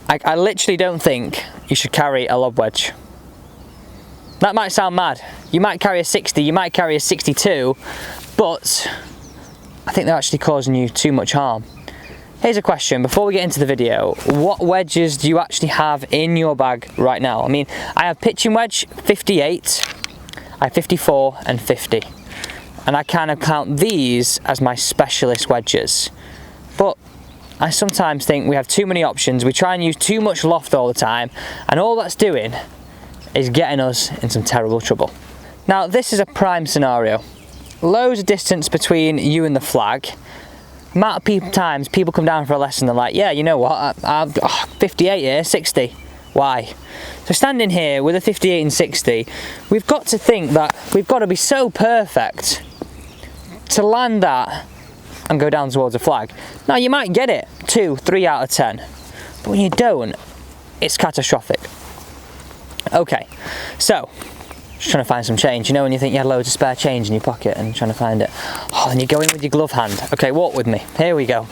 I literally don't think you should carry a lob wedge. That might sound mad. You might carry a 60, you might carry a 62, but I think they're actually causing you too much harm. Here's a question before we get into the video. What wedges do you actually have in your bag right now? I mean, I have pitching wedge 58, I have 54 and 50. And I kind of count these as my specialist wedges. But I sometimes think we have too many options, we try and use too much loft all the time, and all that's doing is getting us in some terrible trouble. Now this is a prime scenario. Loads of distance between you and the flag. Amount of times people come down for a lesson, they're like, yeah, you know what, I've 58 here, 60. Why? So standing here with a 58 and 60, we've got to think that we've got to be so perfect to land that and go down towards a flag. Now you might get it 2, 3 out of 10, but when you don't, it's catastrophic. Okay, so just trying to find some change. You know when you think you had loads of spare change in your pocket and trying to find it? Oh, and you go in with your glove hand. Okay, walk with me. Here we go.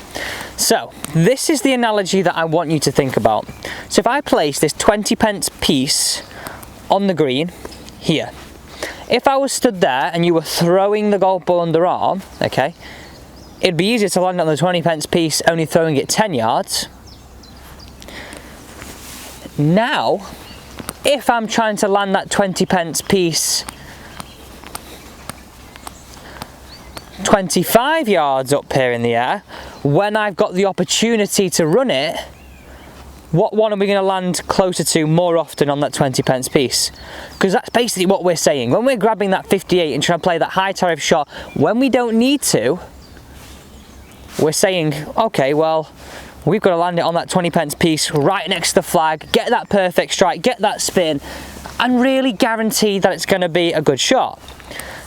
So this is the analogy that I want you to think about. So if I place this 20p piece on the green here, if I was stood there and you were throwing the golf ball underarm, okay, it'd be easier to land on the 20p piece only throwing it 10 yards. Now, if I'm trying to land that 20p piece 25 yards up here in the air, when I've got the opportunity to run it, what one are we going to land closer to more often on that 20p piece? Because that's basically what we're saying. When we're grabbing that 58 and trying to play that high tariff shot, when we don't need to, we're saying, okay, well, we've got to land it on that 20p piece right next to the flag, get that perfect strike, get that spin, and really guarantee that it's going to be a good shot.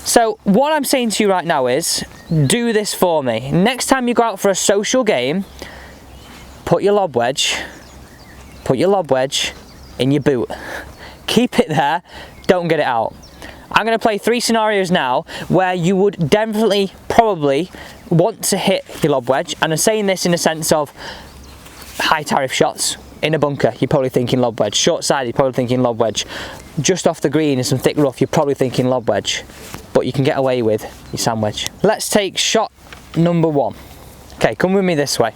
So what I'm saying to you right now is, do this for me. Next time you go out for a social game, put your lob wedge in your boot. Keep it there, don't get it out. I'm going to play 3 scenarios now where you would definitely, probably want to hit your lob wedge, and I'm saying this in the sense of high tariff shots. In a bunker, you're probably thinking lob wedge. Short side, you're probably thinking lob wedge. Just off the green in some thick rough, you're probably thinking lob wedge. But you can get away with your sand wedge. Let's take shot number 1. Okay, come with me this way.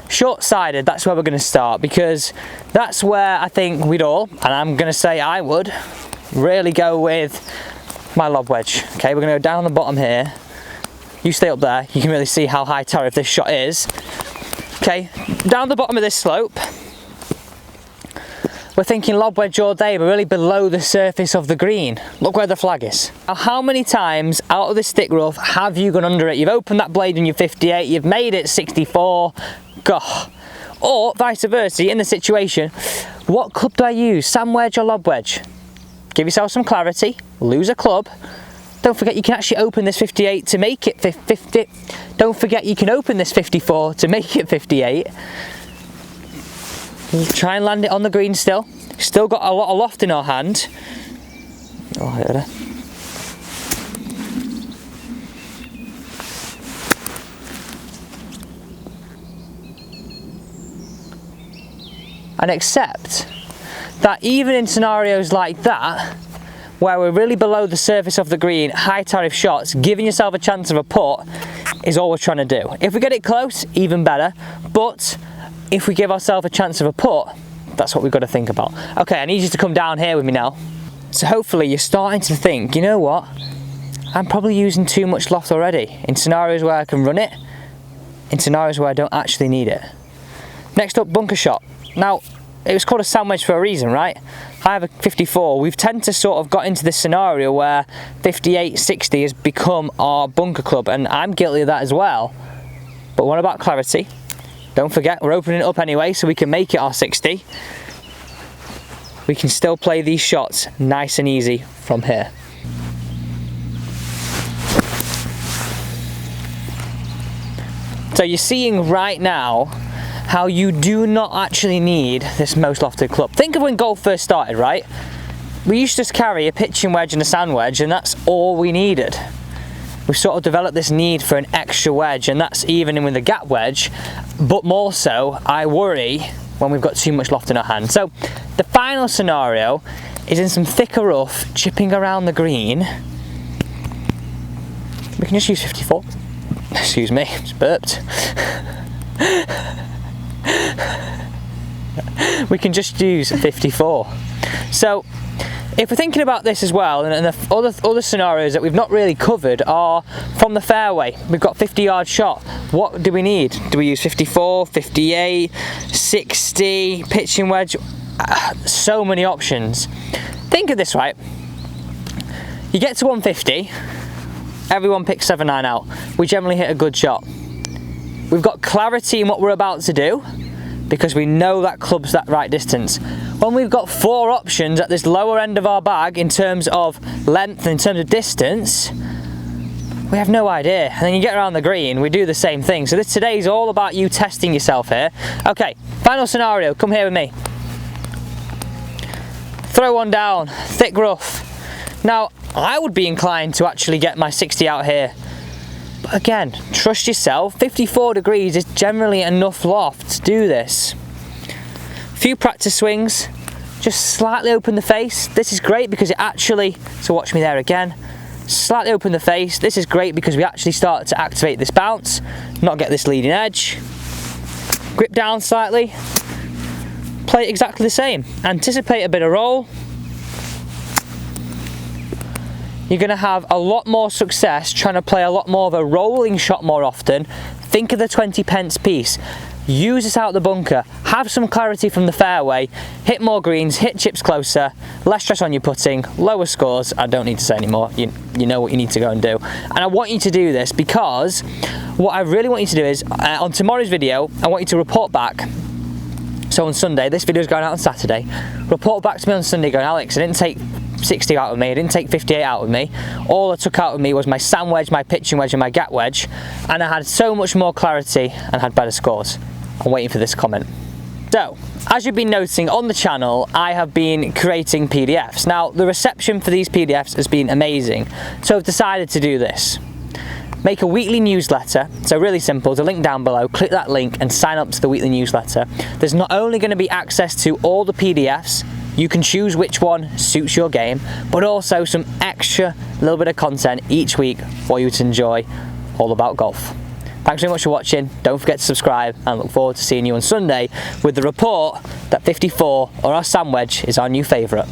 Short-sided, that's where we're going to start, because that's where I think we'd all, and I'm going to say I would, really go with my lob wedge. Okay, we're going to go down the bottom here. You stay up there, you can really see how high tariff this shot is. Okay, down the bottom of this slope, we're thinking lob wedge all day, but really below the surface of the green. Look where the flag is. Now, how many times out of this thick rough have you gone under it? You've opened that blade in your 58, you've made it 64, gosh. Or vice versa, in the situation, what club do I use? Sand wedge or lob wedge? Give yourself some clarity, lose a club. Don't forget you can actually open this 58 to make it 50. Don't forget you can open this 54 to make it 58. We'll try and land it on the green still. Still got a lot of loft in our hand. Oh, here. And accept that even in scenarios like that, where we're really below the surface of the green, high tariff shots, giving yourself a chance of a putt is all we're trying to do. If we get it close, even better, but if we give ourselves a chance of a putt, that's what we've got to think about. Okay, I need you to come down here with me now. So hopefully you're starting to think, you know what, I'm probably using too much loft already, in scenarios where I can run it, in scenarios where I don't actually need it. Next up, bunker shot. Now, it was called a sand wedge for a reason, right? I have a 54. We've tended to sort of got into this scenario where 58, 60 has become our bunker club, and I'm guilty of that as well. But what about clarity? Don't forget, we're opening it up anyway, so we can make it our 60. We can still play these shots nice and easy from here. So you're seeing right now how you do not actually need this most lofted club. Think of when golf first started, right? We used to just carry a pitching wedge and a sand wedge, and that's all we needed. We've sort of developed this need for an extra wedge, and that's even with a gap wedge, but more so, I worry when we've got too much loft in our hand. So the final scenario is in some thicker rough, chipping around the green. We can just use 54. Excuse me, just burped. We can just use 54. So if we're thinking about this as well, and the other scenarios that we've not really covered are from the fairway. We've got 50-yard shot. What do we need? Do we use 54, 58, 60, pitching wedge? So many options. Think of this, right? You get to 150, everyone picks 7-9 out. We generally hit a good shot. We've got clarity in what we're about to do because we know that club's that right distance. When we've got 4 options at this lower end of our bag in terms of length and in terms of distance, we have no idea. And then you get around the green, we do the same thing. So today's all about you testing yourself here. Okay, final scenario, come here with me. Throw one down, thick rough. Now, I would be inclined to actually get my 60 out here. But again, trust yourself, 54 degrees is generally enough loft to do this. Few practice swings, just slightly open the face. This is great because it actually, so watch me there again, slightly open the face. This is great because we actually start to activate this bounce, not get this leading edge. Grip down slightly, play it exactly the same. Anticipate a bit of roll. You're going to have a lot more success trying to play a lot more of a rolling shot more often. Think of the 20 pence piece. Use this out the bunker. Have some clarity from the fairway. Hit more greens, hit chips closer, less stress on your putting, lower scores. I don't need to say anymore. You know what you need to go and do. And I want you to do this because what I really want you to do is, on tomorrow's video, I want you to report back. So on Sunday, this video is going out on Saturday. Report back to me on Sunday going, Alex, I didn't take 60 out of me, I didn't take 58 out of me. All I took out of me was my sand wedge, my pitching wedge and my gap wedge, and I had so much more clarity and had better scores. I'm waiting for this comment. So, as you've been noticing on the channel, I have been creating PDFs. Now, the reception for these PDFs has been amazing, so I've decided to do this. Make a weekly newsletter, so really simple, the link down below, click that link and sign up to the weekly newsletter. There's not only going to be access to all the PDFs, you can choose which one suits your game, but also some extra little bit of content each week for you to enjoy all about golf. Thanks very much for watching, don't forget to subscribe and I look forward to seeing you on Sunday with the report that 54 or our sand wedge is our new favourite.